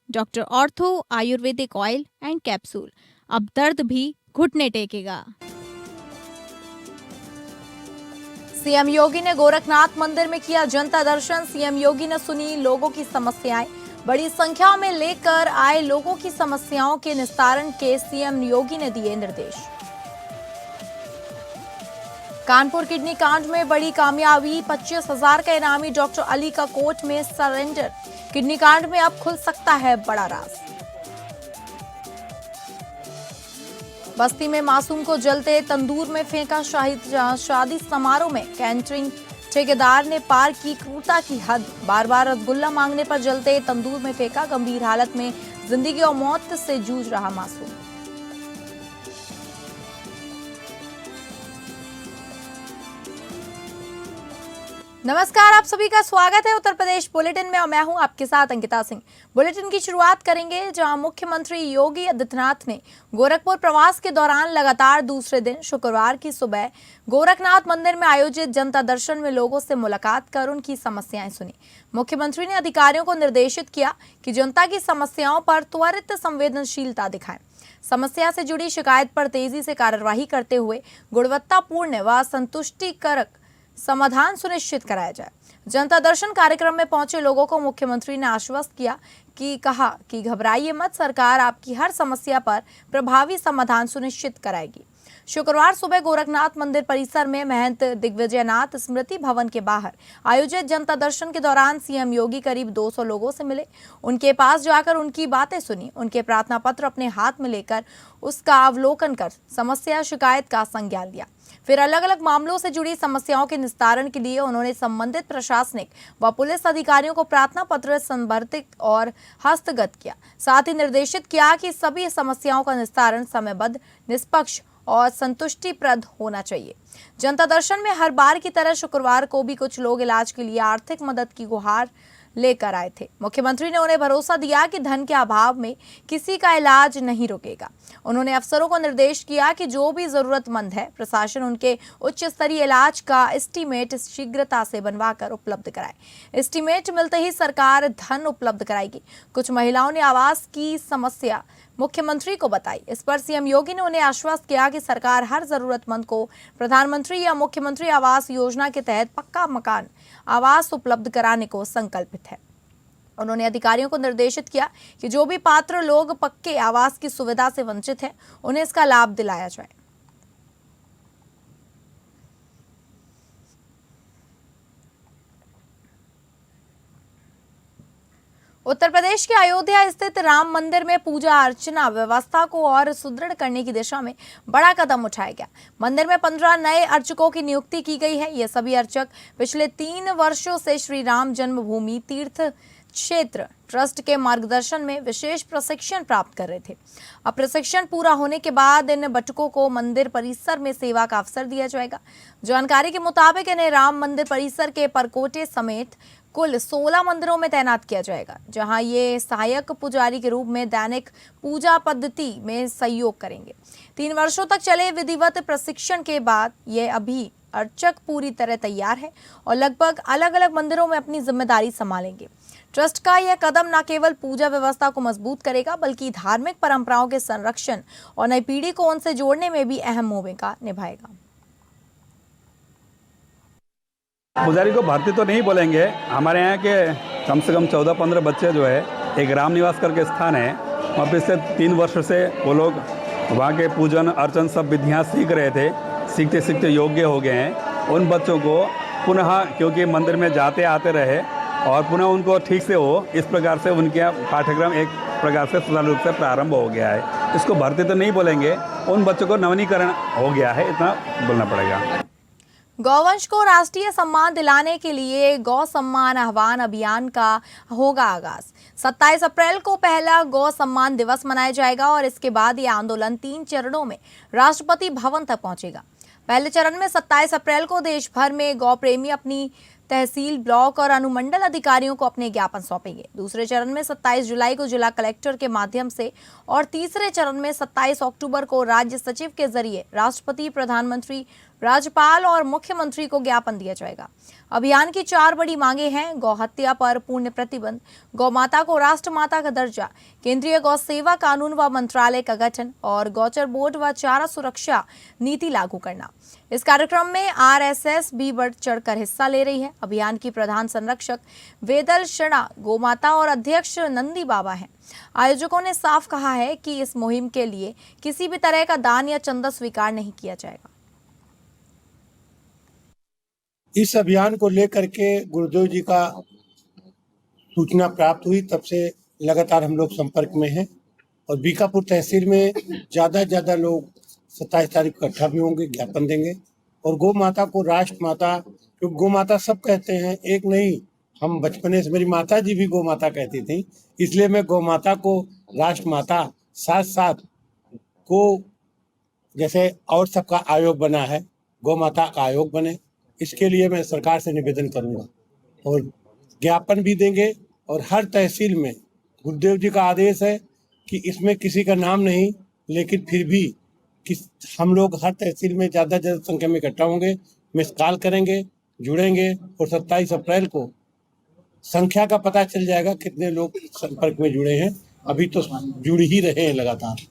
Doctor ortho Ayurvedic oil and capsule, अब दर्द भी घुटने टेकेगा। सीएम योगी ने गोरखनाथ मंदिर में किया जनता दर्शन। सीएम योगी ने सुनी लोगों की समस्याएं। बड़ी संख्या में लेकर आए लोगों की समस्याओं के निस्तारण के सीएम योगी ने दिए निर्देश। कानपुर किडनी कांड में बड़ी कामयाबी, 25,000 का इनामी डॉक्टर अली का कोर्ट में सरेंडर। किडनी कांड में अब खुल सकता है बड़ा राज। बस्ती में मासूम को जलते तंदूर में फेंका शहीद। शादी समारोह में कैटरिंग ठेकेदार ने पार की क्रूरता की हद। बार बार रसगुल्ला मांगने पर जलते तंदूर में फेंका। गंभीर हालत में जिंदगी और मौत से जूझ रहा मासूम। नमस्कार, आप सभी का स्वागत है उत्तर प्रदेश बुलेटिन में और मैं हूं आपके साथ अंकिता सिंह। बुलेटिन की शुरुआत करेंगे जहां मुख्यमंत्री योगी आदित्यनाथ ने गोरखपुर प्रवास के दौरान लगातार दूसरे दिन शुक्रवार की सुबह गोरखनाथ मंदिर में आयोजित जनता दर्शन में लोगों से मुलाकात कर उनकी समस्याएं सुनी। मुख्यमंत्री ने अधिकारियों को निर्देशित किया कि जनता की समस्याओं पर त्वरित संवेदनशीलता दिखाएं। समस्या से जुड़ी शिकायत पर तेजी से कार्यवाही करते हुए गुणवत्तापूर्ण व संतुष्टिकारक समाधान सुनिश्चित कराया जाए। जनता दर्शन कार्यक्रम में पहुंचे लोगों को मुख्यमंत्री ने आश्वस्त किया कहा कि घबराइए मत, सरकार आपकी हर समस्या पर प्रभावी समाधान सुनिश्चित कराएगी। शुक्रवार सुबह गोरखनाथ मंदिर परिसर में महंत दिग्विजयनाथ स्मृति भवन के बाहर आयोजित जनता दर्शन के दौरान सीएम योगी करीब 200 लोगों से मिले। उनके पास जाकर उनकी बातें सुनी। उनके प्रार्थना पत्र अपने हाथ में लेकर उसका अवलोकन कर समस्या शिकायत का संज्ञान लिया। फिर अलग अलग मामलों से जुड़ी समस्याओं के निस्तारण के लिए उन्होंने संबंधित प्रशासनिक व पुलिस अधिकारियों को प्रार्थना पत्र संबर्धित और हस्तगत किया। साथ ही निर्देशित किया कि सभी समस्याओं का निस्तारण समयबद्ध, निष्पक्ष और संतुष्टिप्रद होना चाहिए। जनता दर्शन में हर बार की तरह शुक्रवार को भी कुछ लोग इलाज के लिए आर्थिक मदद की गुहार लेकर आए थे। मुख्यमंत्री ने उन्हें भरोसा दिया कि धन के अभाव में किसी का इलाज नहीं रुकेगा। उन्होंने अफसरों को निर्देश किया कि जो भी जरूरतमंद है, प्रशासन उनके उच्च स्तरीय इलाज का एस्टीमेट शीघ्रता से बनवाकर उपलब्ध कराए। एस्टीमेट मिलते ही सरकार धन उपलब्ध कराएगी। कुछ महिलाओं ने आवास की समस्या मुख्यमंत्री को बताई। इस पर सीएम योगी ने उन्हें आश्वस्त किया कि सरकार हर जरूरतमंद को प्रधानमंत्री या मुख्यमंत्री आवास योजना के तहत पक्का मकान आवास उपलब्ध कराने को संकल्पित है। उन्होंने अधिकारियों को निर्देशित किया कि जो भी पात्र लोग पक्के आवास की सुविधा से वंचित हैं, उन्हें इसका लाभ दिलाया जाए। उत्तर प्रदेश के अयोध्या स्थित राम मंदिर में पूजा अर्चना व्यवस्था को और सुदृढ़ करने की दिशा में बड़ा कदम उठाया गया। मंदिर में 15 नए अर्चकों की नियुक्ति की गई है। ये सभी अर्चक पिछले 3 वर्षों से श्री राम जन्मभूमि तीर्थ क्षेत्र ट्रस्ट के मार्गदर्शन में विशेष प्रशिक्षण प्राप्त कर रहे थे। अब प्रशिक्षण पूरा होने के बाद इन बटुकों को मंदिर परिसर में सेवा का अवसर दिया जाएगा। जानकारी के मुताबिक इन्हें राम मंदिर परिसर के परकोटे समेत कुल 16 मंदिरों में तैनात किया जाएगा, जहां ये सहायक पुजारी के रूप में दैनिक पूजा पद्धति में सहयोग करेंगे। 3 वर्षों तक चले विधिवत प्रशिक्षण के बाद ये अभी अर्चक पूरी तरह तैयार है और लगभग अलग अलग मंदिरों में अपनी जिम्मेदारी संभालेंगे। ट्रस्ट का यह कदम न केवल पूजा व्यवस्था को मजबूत करेगा, बल्कि धार्मिक परंपराओं के संरक्षण और नई पीढ़ी को उनसे जोड़ने में भी अहम भूमिका निभाएगा। पुजारी को भर्ती तो नहीं बोलेंगे। हमारे यहाँ के कम से कम 14-15 बच्चे जो है, एक राम निवास करके स्थान है, वहाँ पिछले 3 वर्ष से वो लोग वहाँ के पूजन अर्चन सब विधियाँ सीख रहे थे। सीखते सीखते योग्य हो गए हैं। उन बच्चों को पुनः, क्योंकि मंदिर में जाते आते रहे और पुनः उनको ठीक से हो, इस प्रकार से उनके पाठ्यक्रम एक प्रकार से सुचारू रूप से प्रारंभ हो गया है। इसको भर्ती तो नहीं बोलेंगे, उन बच्चों को नवीनीकरण हो गया है, इतना बोलना पड़ेगा। गौवंश को राष्ट्रीय सम्मान दिलाने के लिए गौ सम्मान आह्वान अभियान का होगा आगाज। 27 अप्रैल को पहला गौ सम्मान दिवस मनाया जाएगा और इसके बाद ये आंदोलन 3 चरणों में राष्ट्रपति भवन तक पहुंचेगा। पहले चरण में 27 अप्रैल को देश भर में गौ प्रेमी अपनी तहसील, ब्लॉक और अनुमंडल अधिकारियों को अपने ज्ञापन सौंपेंगे। दूसरे चरण में 27 जुलाई को जिला कलेक्टर के माध्यम से और तीसरे चरण में 27 अक्टूबर को राज्य सचिव के जरिए राष्ट्रपति, प्रधानमंत्री, राज्यपाल और मुख्यमंत्री को ज्ञापन दिया जाएगा। अभियान की 4 बड़ी मांगे हैं: गौ हत्या पर पूर्ण प्रतिबंध, गौ माता को राष्ट्रमाता का दर्जा, केंद्रीय गौ सेवा कानून व मंत्रालय का गठन और गौचर बोर्ड व चारा सुरक्षा नीति लागू करना। इस कार्यक्रम में आरएसएस भी बढ़ चढ़कर हिस्सा ले रही है। अभियान की प्रधान संरक्षक वेदल शर्मा गौमाता और अध्यक्ष नंदी बाबा हैं। आयोजकों ने साफ कहा है कि इस मुहिम के लिए किसी भी तरह का दान या चंदा स्वीकार नहीं किया जाएगा। इस अभियान को लेकर के गुरुदेव जी का सूचना प्राप्त हुई, तब से लगातार हम लोग संपर्क में हैं और बीकापुर तहसील में ज़्यादा लोग 27 तारीख को इकट्ठा भी होंगे, ज्ञापन देंगे और गौ माता को राष्ट्र माता, क्योंकि गौ माता सब कहते हैं, एक नहीं, हम बचपने से, मेरी माता जी भी गौ माता कहती थी, इसलिए मैं गौ माता को राष्ट्र माता, साथ साथ गो जैसे और सबका आयोग बना है, गौ माता का आयोग बने, इसके लिए मैं सरकार से निवेदन करूंगा और ज्ञापन भी देंगे। और हर तहसील में गुरुदेव जी का आदेश है कि इसमें किसी का नाम नहीं, लेकिन फिर भी हम लोग हर तहसील में ज़्यादा संख्या में इकट्ठा होंगे, मिस कॉल करेंगे, जुड़ेंगे और 27 अप्रैल को संख्या का पता चल जाएगा कितने लोग संपर्क में जुड़े हैं। अभी तो जुड़ ही रहे हैं लगातार।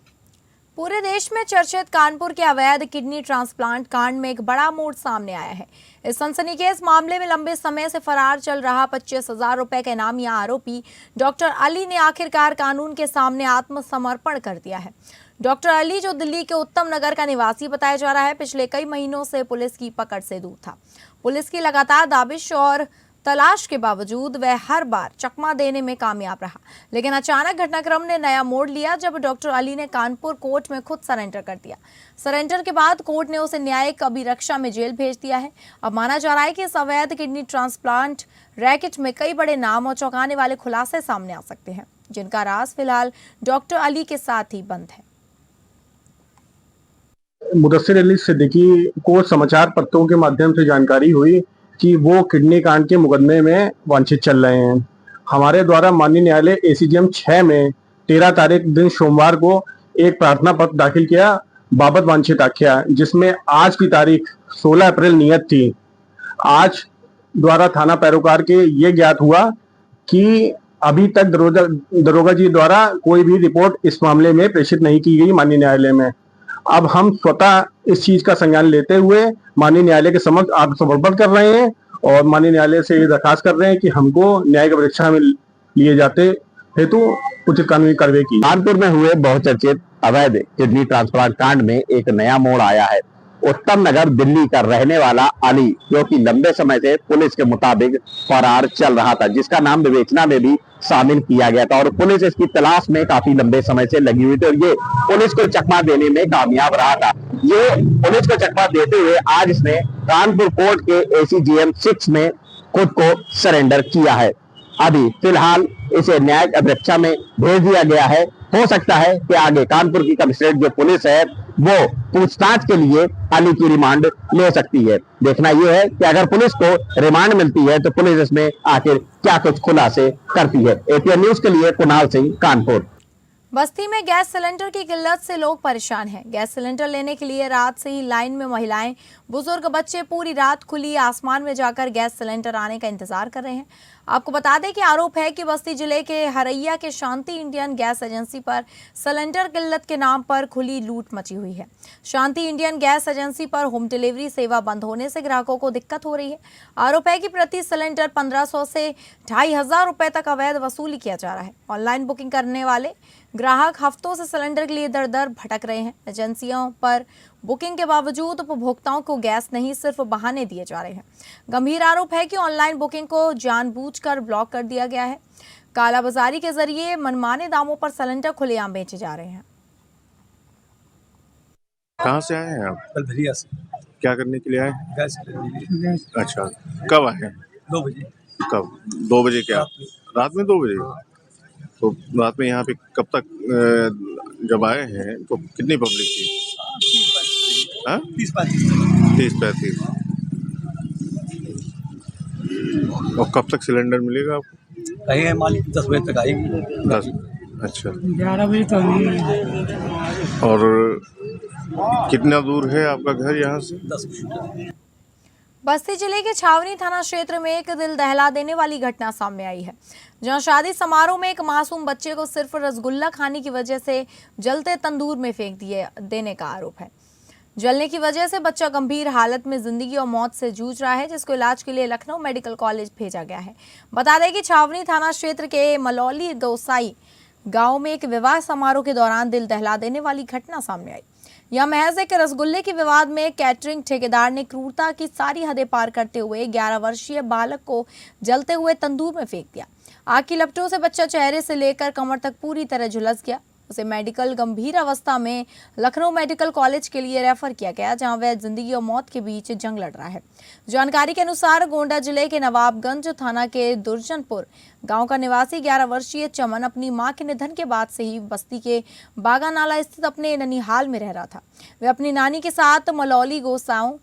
पूरे देश में चर्चित कानपुर के अवैध किडनी ट्रांसप्लांट कांड में एक बड़ा मोड़ सामने आया है। इस सनसनीखेज मामले में लंबे समय से फरार चल रहा 25,000 रुपए का इनामिया आरोपी डॉक्टर अली ने आखिरकार कानून के सामने आत्मसमर्पण कर दिया है। डॉक्टर अली, जो दिल्ली के उत्तम नगर का निवासी बताया जा रहा है, पिछले कई महीनों से पुलिस की पकड़ से दूर था। पुलिस की लगातार दाबिश और तलाश के बावजूद वह हर बार चकमा देने में कामयाब रहा, लेकिन अचानक घटनाक्रम ने नया मोड़ लिया जब डॉक्टर अली ने कानपुर कोर्ट में खुद सरेंडर कर दिया। सरेंडर के बाद कोर्ट ने उसे न्यायिक अभिरक्षा में जेल भेज दिया है। अब माना जा रहा है कि इस अवैध किडनी ट्रांसप्लांट रैकेट में कई बड़े नाम और चौंकाने वाले खुलासे सामने आ सकते हैं, जिनका राज फिलहाल डॉक्टर अली के साथ ही बंद है। मुदस्सिर अली सिद्दीकी को समाचार पत्रों के माध्यम से जानकारी हुई कि वो किडनी कांड के मुकदमे में वांछित चल रहे हैं। हमारे द्वारा माननीय न्यायालय एसीजेएम 6 में 13 तारीख दिन सोमवार को एक प्रार्थना पत्र दाखिल किया बाबत वांछित आख्या, जिसमें आज की तारीख 16 अप्रैल नियत थी। आज द्वारा थाना पैरोकार के ये ज्ञात हुआ कि अभी तक दरोगा जी द्वारा कोई भी रिपोर्ट इस मामले में प्रेषित नहीं की गई माननीय न्यायालय में। अब हम स्वतः इस चीज का संज्ञान लेते हुए माननीय न्यायालय के समक्ष आत्मसमर्पण कर रहे हैं और माननीय न्यायालय से ये दरखास्त कर रहे हैं कि हमको न्यायिक परीक्षा में लिए जाते हेतु उचित कानूनी कार्रवाई की। कानपुर में हुए बहुचर्चित अवैध किडनी ट्रांसप्लांट कांड में एक नया मोड़ आया है। उत्तम नगर दिल्ली का रहने वाला अली, जो कि लंबे समय से पुलिस के मुताबिक फरार चल रहा था, जिसका नाम विवेचना में भी शामिल किया गया था और पुलिस इसकी तलाश में काफी लंबे समय से लगी हुई थी और ये पुलिस को चकमा देने में कामयाब रहा था। ये पुलिस को चकमा देते हुए आज इसने कानपुर कोर्ट के एसीजेएम 6 में खुद को सरेंडर किया है। अभी फिलहाल इसे न्यायिक अभिरक्षा में भेज दिया गया है। हो सकता है कि आगे कानपुर की कमिश्नरेट जो पुलिस है वो पूछताछ के लिए अली की रिमांड ले सकती है। देखना यह है कि अगर पुलिस को रिमांड मिलती है तो पुलिस इसमें आखिर क्या कुछ खुलासे करती है। एपीएन न्यूज के लिए कुणाल सिंह, कानपुर। बस्ती में गैस सिलेंडर की किल्लत से लोग परेशान हैं। गैस सिलेंडर लेने के लिए रात से ही लाइन में महिलाएं, बुजुर्ग, बच्चे पूरी रात खुली आसमान में जाकर गैस सिलेंडर आने का इंतजार कर रहे हैं। आपको बता दें कि आरोप है कि बस्ती जिले के हरैया के शांति इंडियन गैस एजेंसी पर सिलेंडर किल्लत के नाम पर खुली लूट मची हुई है। शांति इंडियन गैस एजेंसी पर होम डिलीवरी सेवा बंद होने से ग्राहकों को दिक्कत हो रही है। आरोप है कि प्रति सिलेंडर 1500 से 2500 रुपए तक अवैध वसूली किया जा रहा है। ऑनलाइन बुकिंग करने वाले ग्राहक हफ्तों से सिलेंडर के लिए दर दर भटक रहे हैं। एजेंसियों पर बुकिंग के बावजूद उपभोक्ताओं को गैस नहीं, सिर्फ बहाने दिए जा रहे हैं। गंभीर आरोप है कि ऑनलाइन बुकिंग को जानबूझकर ब्लॉक कर दिया गया है। कालाबाजारी के जरिए मनमाने दामों पर सिलेंडर खुलेआम बेचे जा रहे हैं। कहाँ से आए हैं आप? बल्दरिया से। क्या करने के लिए आए? Gas gas. अच्छा, कब आए हैं? 2 बजे। कब? 2 बजे? क्या रात में 2 बजे? तो रात में यहाँ पे कब तक जब आए हैं तो कितनी पब्लिक थी? 30-35। और कब तक सिलेंडर मिलेगा आपको? कहीं मालिक 10 बजे तक आएगी। 10? अच्छा, 11 बजे तक। और कितना दूर है आपका घर यहाँ से? 10 मिनट। बस्ती जिले के छावनी थाना क्षेत्र में एक दिल दहला देने वाली घटना सामने आई है, जहां शादी समारोह में एक मासूम बच्चे को सिर्फ रसगुल्ला खाने की वजह से जलते तंदूर में फेंक देने का आरोप है। जलने की वजह से बच्चा गंभीर हालत में जिंदगी और मौत से जूझ रहा है, जिसको इलाज के लिए लखनऊ मेडिकल कॉलेज भेजा गया है। बता दें कि छावनी थाना क्षेत्र के मलौली गोसाई गांव में एक विवाह समारोह के दौरान दिल दहला देने वाली घटना सामने आई। यह महज एक रसगुल्ले के विवाद में कैटरिंग ठेकेदार ने क्रूरता की सारी हदें पार करते हुए 11 वर्षीय बालक को जलते हुए तंदूर में फेंक दिया। आग की लपटों से बच्चा चेहरे से लेकर कमर तक पूरी तरह झुलस गया। उसे मेडिकल गंभीर अवस्था में लखनऊ मेडिकल कॉलेज के लिए रेफर किया गया, जहां वह जिंदगी और मौत के बीच जंग लड़ रहा है। जानकारी के अनुसार गोंडा जिले के नवाबगंज थाना के दुर्जनपुर गांव का निवासी 11 वर्षीय चमन अपनी मां के निधन के बाद से ही बस्ती के बागा नाला स्थित अपने ननिहाल में रह रहा था। वह अपनी नानी के साथ मलौली गोसाओं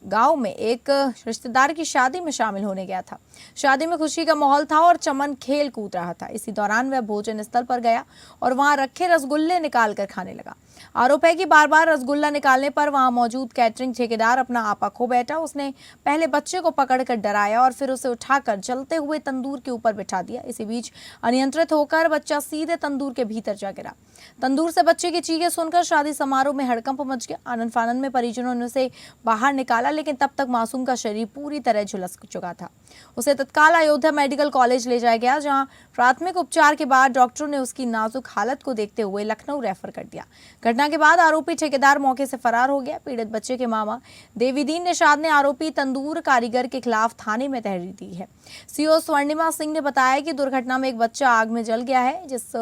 गांव में एक रिश्तेदार की शादी में शामिल होने गया था। शादी में खुशी का माहौल था और चमन खेल कूद रहा था। इसी दौरान वह भोजन स्थल पर गया और वहां रखे रसगुल्ले निकाल कर खाने लगा। आरोप है कि बार बार रसगुल्ला निकालने पर वहां मौजूद कैटरिंग ठेकेदार अपना आपा खो बैठा। उसने पहले बच्चे को पकड़कर डराया और फिर उसे उठाकर जलते हुए तंदूर के ऊपर बिठा दिया। इसी बीच अनियंत्रित होकर बच्चा सीधे तंदूर के भीतर जा गिरा। तंदूर से बच्चे की चीखें सुनकर शादी समारोह में हड़कंप मच गया। आनंद फानंद में परिजनों ने उसे बाहर निकाला, लेकिन तब तक मासूम का शरीर पूरी तरह झुलस चुका था। उसे तत्काल अयोध्या मेडिकल कॉलेज ले जाया गया, जहां प्राथमिक उपचार के बाद डॉक्टरों ने उसकी नाजुक हालत को देखते हुए लखनऊ रेफर कर दिया। घटना के बाद आरोपी ठेकेदार मौके से फरार हो गया। पीड़ित बच्चे के मामा देवीदीन निषाद ने आरोपी तंदूर कारीगर के खिलाफ थाने में तहरीर दी है। सीओ स्वर्णिमा सिंह ने बताया कि दुर्घटना में एक बच्चा आग में जल गया है, जिस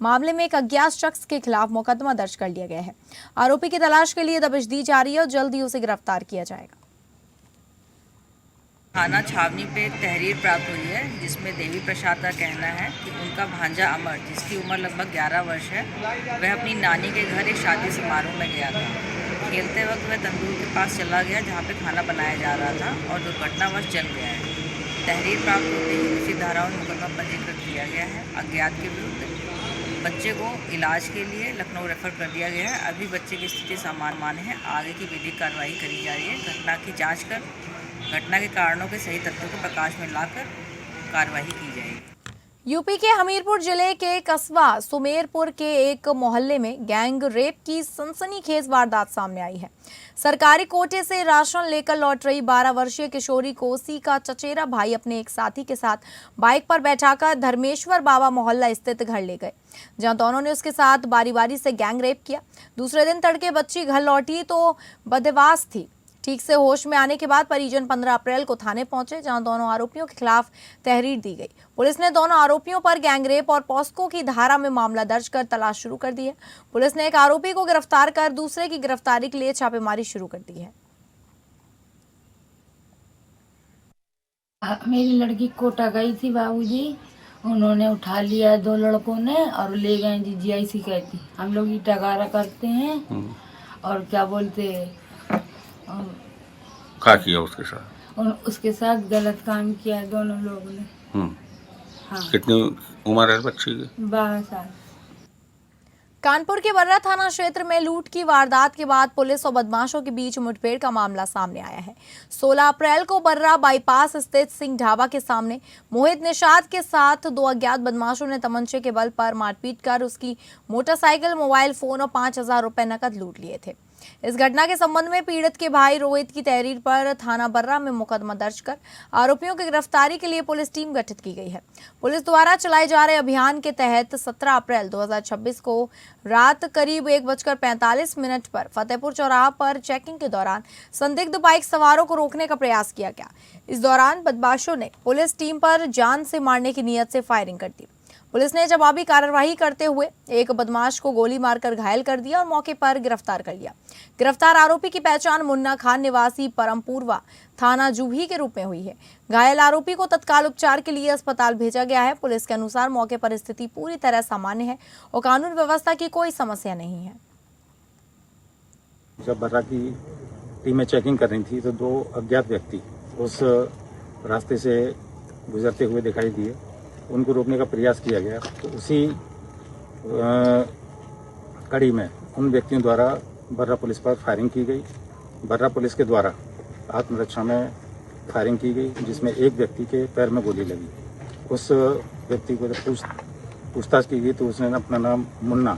मामले में एक अज्ञात शख्स के खिलाफ मुकदमा दर्ज कर लिया गया है। आरोपी की तलाश के लिए दबिश दी जा रही है और जल्द ही उसे गिरफ्तार किया जाएगा। थाना छावनी पे एक तहरीर प्राप्त हुई है, जिसमें देवी प्रसाद का कहना है कि उनका भांजा अमर, जिसकी उम्र लगभग 11 वर्ष है, वह अपनी नानी के घर एक शादी समारोह में गया था। खेलते वक्त वह तंदूर के पास चला गया, जहां पे खाना बनाया जा रहा था, और दुर्घटनावश जल गया है। तहरीर प्राप्त होते ही उसी धाराओं में मुकदमा पंजीकृत किया गया है। अज्ञात के विरुद्ध बच्चे को इलाज के लिए लखनऊ रेफर कर दिया गया है। अभी बच्चे की स्थिति सामान्य है। आगे की विधिक कार्रवाई करी जा रही है। घटना की जाँच कर घटना के कारणों के सही तथ्यों को प्रकाश में लाकर कार्रवाई की जाएगी। यूपी के हमीरपुर जिले के कस्बा सुमेरपुर के एक मोहल्ले में गैंग रेप की सनसनीखेज वारदात सामने आई है। सरकारी कोटे से राशन लेकर लौट रही 12 वर्षीय किशोरी को उसी का चचेरा भाई अपने एक साथी के साथ बाइक पर बैठाकर धर्मेश्वर बाबा मोहल्ला स्थित घर ले गए, जहां दोनों ने उसके साथ बारी बारी से गैंग रेप किया। दूसरे दिन तड़के बच्ची घर लौटी तो बदहवास थी। ठीक से होश में आने के बाद परिजन 15 अप्रैल को थाने पहुंचे, जहां दोनों आरोपियों के खिलाफ तहरीर दी गई। पुलिस ने दोनों आरोपियों पर गैंगरेप और पॉस्को की धारा में मामला दर्ज कर तलाश शुरू कर दी है। पुलिस ने एक आरोपी को गिरफ्तार कर दूसरे की गिरफ्तारी के लिए छापेमारी शुरू कर दी है। मेरी लड़की कोटा गई थी बाबूजी, उन्होंने उठा लिया 2 लड़कों ने और ले गए जी GIC कहती। हम लोग ईटा गारा करते हैं और क्या बोलते क्या किया उसके साथ? उसके साथ गलत काम किया दोनों लोगों ने। हाँ। कितनी उम्र है बच्ची की? 12 साल। कानपुर के बर्रा थाना क्षेत्र में लूट की वारदात के बाद पुलिस और बदमाशों के बीच मुठभेड़ का मामला सामने आया है। 16 अप्रैल को बर्रा बाईपास स्थित सिंह ढाबा के सामने मोहित निषाद के साथ 2 अज्ञात बदमाशों ने तमंचे के बल पर मारपीट कर उसकी मोटरसाइकिल, मोबाइल फोन और 5,000 रुपए नकद लूट लिए थे। इस घटना के संबंध में पीड़ित के भाई रोहित की तहरीर पर थाना बर्रा में मुकदमा दर्ज कर आरोपियों की गिरफ्तारी के लिए पुलिस टीम गठित की गई है। पुलिस द्वारा चलाए जा रहे अभियान के तहत 17 अप्रैल 2026 को रात करीब 1:45 पर फतेहपुर चौराहा पर चेकिंग के दौरान संदिग्ध बाइक सवारों को रोकने का प्रयास किया गया। इस दौरान बदमाशों ने पुलिस टीम पर जान से मारने की नीयत से फायरिंग कर दी। पुलिस ने जवाबी कार्रवाई करते हुए एक बदमाश को गोली मारकर घायल कर दिया और मौके पर गिरफ्तार कर लिया। गिरफ्तार आरोपी की पहचान मुन्ना खान निवासी परमपुरवा थाना जूही के रूप में हुई है। घायल आरोपी को तत्काल उपचार के लिए अस्पताल भेजा गया है। पुलिस के अनुसार मौके पर स्थिति पूरी तरह सामान्य है और कानून व्यवस्था की कोई समस्या नहीं है। जब बर्रा की टीमें चेकिंग कर रही थी तो 2 अज्ञात व्यक्ति उस रास्ते से गुजरते हुए दिखाई दिए। उनको रोकने का प्रयास किया गया तो उसी कड़ी में उन व्यक्तियों द्वारा बर्रा पुलिस पर फायरिंग की गई। बर्रा पुलिस के द्वारा आत्मरक्षा में फायरिंग की गई, जिसमें एक व्यक्ति के पैर में गोली लगी। उस व्यक्ति को जब पूछताछ की गई तो उसने अपना नाम मुन्ना,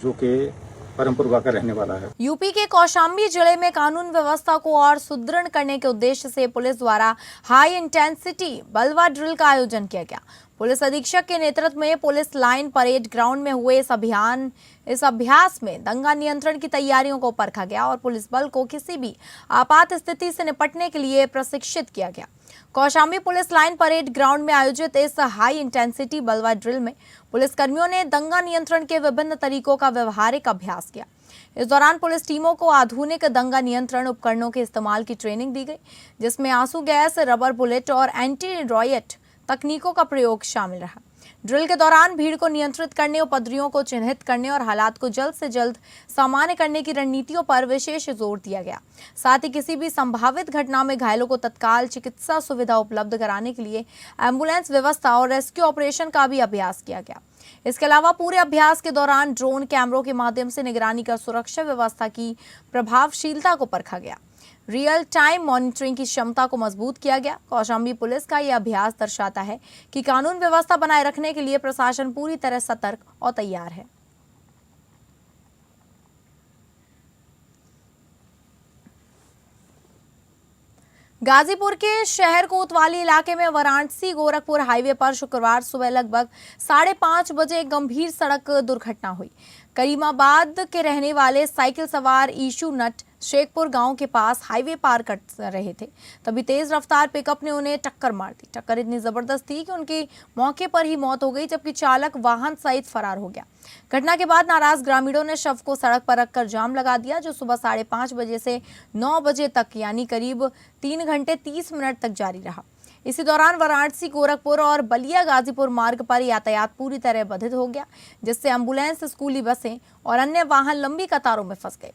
जो कि परमपुरवा का रहने वाला है। यूपी के कौशाम्बी जिले में कानून व्यवस्था को और सुदृढ़ करने के उद्देश्य से पुलिस द्वारा हाई इंटेंसिटी बलवा ड्रिल का आयोजन किया गया। पुलिस अधीक्षक के नेतृत्व में पुलिस लाइन परेड ग्राउंड में हुए इस अभ्यास में दंगा नियंत्रण की तैयारियों को परखा गया और पुलिस बल को किसी भी आपात स्थिति से निपटने के लिए प्रशिक्षित किया गया। Kaushambi police line parade ground में आयोजित इस हाई इंटेंसिटी बलवा ड्रिल में पुलिसकर्मियों ने दंगा नियंत्रण के विभिन्न तरीकों का व्यवहारिक अभ्यास किया। इस दौरान पुलिस टीमों को आधुनिक दंगा नियंत्रण उपकरणों के इस्तेमाल की ट्रेनिंग दी गई, जिसमें आंसू गैस, रबर बुलेट और एंटी रॉयट तकनीकों का प्रयोग शामिल रहा। ड्रिल के दौरान भीड़ को नियंत्रित करने, उपद्रवियों को चिन्हित करने और हालात को जल्द से जल्द सामान्य करने की रणनीतियों पर विशेष जोर दिया गया। साथ ही किसी भी संभावित घटना में घायलों को तत्काल चिकित्सा सुविधा उपलब्ध कराने के लिए एम्बुलेंस व्यवस्था और रेस्क्यू ऑपरेशन का भी अभ्यास किया गया। इसके अलावा पूरे अभ्यास के दौरान ड्रोन कैमरों के माध्यम से निगरानी कर सुरक्षा व्यवस्था की प्रभावशीलता को परखा गया। रियल टाइम मॉनिटरिंग की क्षमता को मजबूत किया गया। कौशाम्बी पुलिस का यह अभ्यास दर्शाता है कि कानून व्यवस्था बनाए रखने के लिए प्रशासन पूरी तरह सतर्क और तैयार है। गाजीपुर के शहर कोतवाली इलाके में वाराणसी गोरखपुर हाईवे पर शुक्रवार सुबह लगभग 5:30 बजे एक गंभीर सड़क दुर्घटना हुई। करीमाबाद के रहने वाले साइकिल सवार ईशू नट शेखपुर गांव के पास हाईवे पार कर रहे थे, तभी तेज रफ्तार पिकअप ने उन्हें टक्कर मार दी। टक्कर इतनी जबरदस्त थी कि उनकी मौके पर ही मौत हो गई, जबकि चालक वाहन सहित फरार हो गया। घटना के बाद नाराज ग्रामीणों ने शव को सड़क पर रखकर जाम लगा दिया, जो सुबह 5:30 बजे से 9 बजे तक यानी करीब 3 घंटे 30 मिनट तक जारी रहा। इसी दौरान वाराणसी गोरखपुर और बलिया गाजीपुर मार्ग पर यातायात पूरी तरह बाधित हो गया, जिससे एम्बुलेंस, स्कूली बसें और अन्य वाहन लंबी कतारों में फंस गए।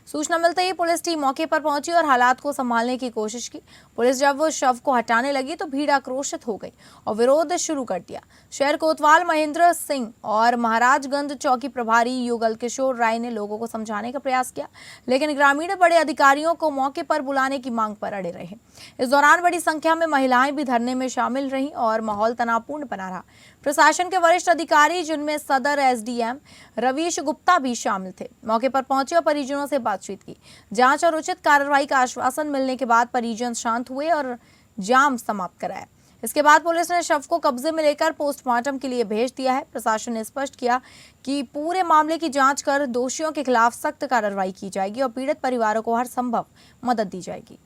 सूचना मिलते ही पुलिस टीम मौके पर पहुंची और हालात को संभालने की कोशिश की। पुलिस जब वो शव को हटाने लगी तो भीड़ आक्रोशित हो गई और विरोध शुरू कर दिया। शहर कोतवाल महेंद्र सिंह और महाराजगंज चौकी प्रभारी युगल किशोर राय ने लोगों को समझाने का प्रयास किया, लेकिन ग्रामीण बड़े अधिकारियों को मौके पर बुलाने की मांग पर अड़े रहे। इस दौरान बड़ी संख्या में महिलाएं भी धरने में शामिल रहीं और माहौल तनावपूर्ण बना रहा। प्रशासन के वरिष्ठ अधिकारी, जिनमें सदर एसडीएम रवीश गुप्ता भी शामिल थे, मौके पर पहुंचे और परिजनों से बातचीत की। जांच और उचित कार्रवाई का आश्वासन मिलने के बाद परिजन शांत हुए और जाम समाप्त कराया। इसके बाद पुलिस ने शव को कब्जे में लेकर पोस्टमार्टम के लिए भेज दिया है। प्रशासन ने स्पष्ट किया कि पूरे मामले की जांच कर दोषियों के खिलाफ सख्त कार्रवाई की जाएगी और पीड़ित परिवारों को हर संभव मदद दी जाएगी।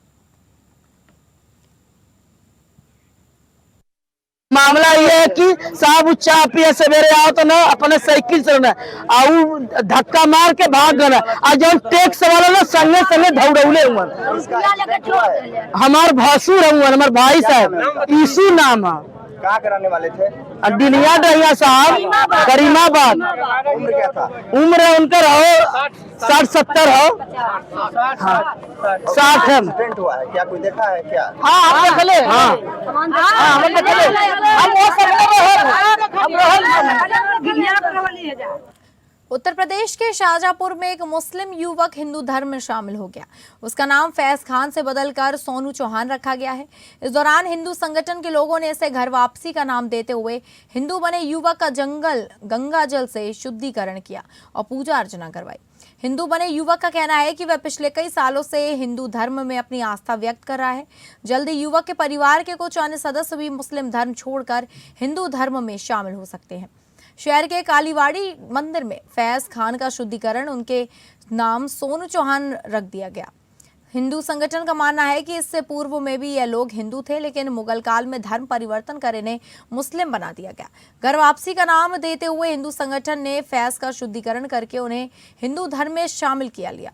मामला ये है कि साहब चाय पिए सवेरे आओ तो ना अपने साइकिल से ना आऊ धक्का मार के भाग गए और जब टैक्स वाला ना संगे संगे दौड़ौले हुआ। हमार भासुर हुआ, हमार भाई साहब ईशू नाम है। क्या कराने वाले थे? डिनिया डहिया साहब, करीमाबाद। उम्र क्या था? उम्र उनकर हो 60-70 हो। 60 है। एक्सीडेंट हुआ है क्या? कोई देखा है क्या? हाँ हम देख ले। हाँ हम देख ले। हम वो सब उत्तर प्रदेश के शाहजहांपुर में एक मुस्लिम युवक हिंदू धर्म में शामिल हो गया। उसका नाम फैज खान से बदलकर सोनू चौहान रखा गया है। इस दौरान हिंदू संगठन के लोगों ने इसे घर वापसी का नाम देते हुए हिंदू बने युवक का गंगा जल से शुद्धिकरण किया और पूजा अर्चना करवाई। हिंदू बने युवक का कहना है कि वह पिछले कई सालों से हिंदू धर्म में अपनी आस्था व्यक्त कर रहा है। जल्दी युवक के परिवार के कुछ अन्य सदस्य भी मुस्लिम धर्म छोड़कर हिंदू धर्म में शामिल हो सकते हैं। शहर के कालीवाड़ी मंदिर में फैज खान का शुद्धिकरण उनके नाम सोनू चौहान रख दिया गया। हिंदू संगठन का मानना है कि इससे पूर्व में भी यह लोग हिंदू थे, लेकिन मुगल काल में धर्म परिवर्तन कर इन्हें मुस्लिम बना दिया गया। घर वापसी का नाम देते हुए हिंदू संगठन ने फैज का शुद्धिकरण करके उन्हें हिंदू धर्म में शामिल किया लिया।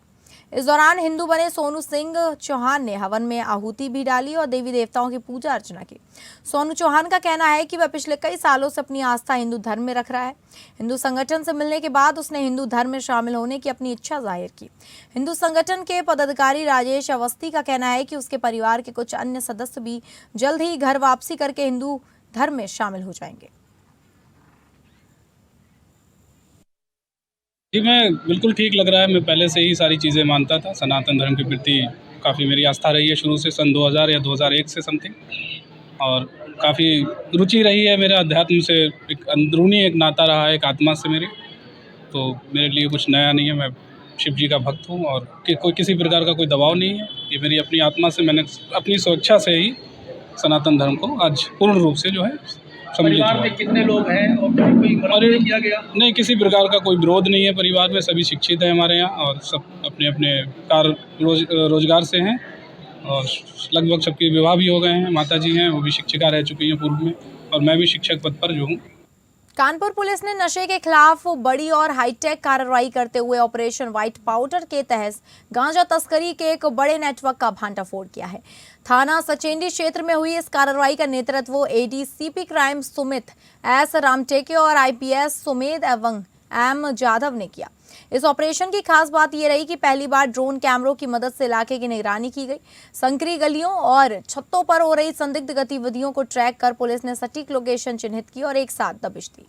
इस दौरान हिंदू बने सोनू सिंह चौहान ने हवन में आहुति भी डाली और देवी देवताओं की पूजा अर्चना की। सोनू चौहान का कहना है कि वह पिछले कई सालों से अपनी आस्था हिंदू धर्म में रख रहा है। हिंदू संगठन से मिलने के बाद उसने हिंदू धर्म में शामिल होने की अपनी इच्छा जाहिर की। हिंदू संगठन के पदाधिकारी राजेश अवस्थी का कहना है कि उसके परिवार के कुछ अन्य सदस्य भी जल्द ही घर वापसी करके हिंदू धर्म में शामिल हो जाएंगे। जी, मैं बिल्कुल ठीक लग रहा है। मैं पहले से ही सारी चीज़ें मानता था। सनातन धर्म के प्रति काफ़ी मेरी आस्था रही है शुरू से, सन 2000 या 2001 से समथिंग, और काफ़ी रुचि रही है मेरे अध्यात्म से। एक अंदरूनी एक नाता रहा है एक आत्मा से मेरे, तो मेरे लिए कुछ नया नहीं है। मैं शिव जी का भक्त हूँ और कोई किसी प्रकार का कोई दबाव नहीं है। ये मेरी अपनी आत्मा से, मैंने अपनी स्वेच्छा से ही सनातन धर्म को आज पूर्ण रूप से जो है परिवार में कितने लोग हैं और कोई विरोध नहीं किया गया? नहीं, किसी प्रकार का कोई विरोध नहीं है परिवार में। सभी शिक्षित हैं हमारे यहाँ और सब अपने अपने रोजगार से हैं, और लगभग सबके विवाह भी हो गए हैं। माता जी हैं, वो भी शिक्षिका रह चुकी हैं पूर्व में, और मैं भी शिक्षक पद पर जो हूँ। कानपुर पुलिस ने नशे के खिलाफ बड़ी और हाईटेक कार्रवाई करते हुए ऑपरेशन व्हाइट पाउडर के तहत गांजा तस्करी के एक बड़े नेटवर्क का भांडाफोड़ किया है। थाना सचेंडी क्षेत्र में हुई इस कार्रवाई का नेतृत्व ADCP crime Sumit S Ramteke और आईपीएस सुमेध एवं एम जाधव ने किया। इस ऑपरेशन की खास बात यह रही कि पहली बार ड्रोन कैमरों की मदद से इलाके की निगरानी की गई। संकरी गलियों और छतों पर हो रही संदिग्ध गतिविधियों को ट्रैक कर पुलिस ने सटीक लोकेशन चिन्हित की और एक साथ दबिश दी।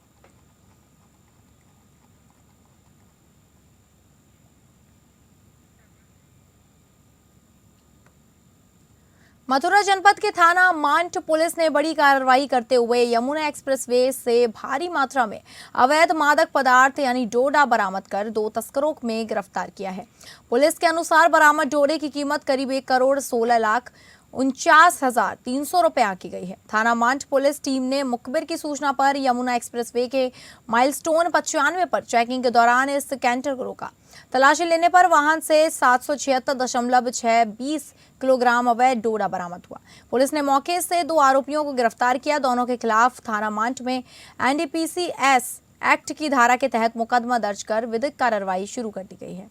मथुरा जनपद के थाना मांट पुलिस ने बड़ी कार्रवाई करते हुए यमुना एक्सप्रेसवे से भारी मात्रा में अवैध मादक पदार्थ यानी डोडा बरामद कर 2 तस्करों में गिरफ्तार किया है। पुलिस के अनुसार बरामद डोडे की कीमत करीब 1,16,49,300 रुपए आंकी गई है। थाना मांट पुलिस टीम ने मुखबिर की सूचना पर यमुना एक्सप्रेसवे के माइलस्टोन 95 पर चेकिंग के दौरान इस कैंटर को रोका। तलाशी लेने पर वाहन से 776.620 किलोग्राम अवैध डोडा बरामद हुआ। पुलिस ने मौके से 2 आरोपियों को गिरफ्तार किया। दोनों के खिलाफ थाना मांट में एनडीपीसी एक्ट की धारा के तहत मुकदमा दर्ज कर विधिक कार्रवाई शुरू कर दी गई है।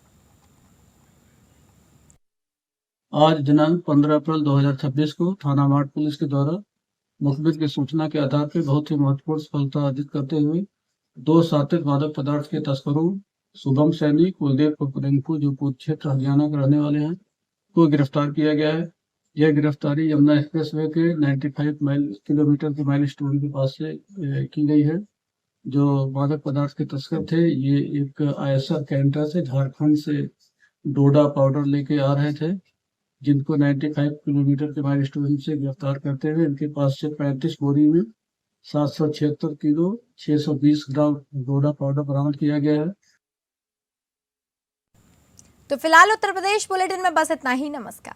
आज दिनांक 15 अप्रैल 2026 को थाना मार्ट पुलिस के द्वारा मुखबिर की सूचना के आधार पर बहुत ही महत्वपूर्ण सफलता अर्जित करते हुए 2 सात्विक मादक पदार्थ के तस्करों शुभम सैनी, कुलदीप रिंकू जो पूर्व क्षेत्र हरियाणा के रहने वाले हैं को गिरफ्तार किया गया है। यह गिरफ्तारी यमुना एक्सप्रेसवे के 95 किलोमीटर के माइलस्टोन के पास से की गई है। जो मादक पदार्थ के तस्कर थे, ये एक आयसर कैंटर से झारखंड से डोडा पाउडर लेके आ रहे थे, जिनको 95 किलोमीटर के माइलस्टोन से गिरफ्तार करते हुए इनके पास से 35 बोरी में 776 किलो 620 ग्राम डोडा पाउडर बरामद किया गया है। तो फिलहाल उत्तर प्रदेश बुलेटिन में बस इतना ही। नमस्कार।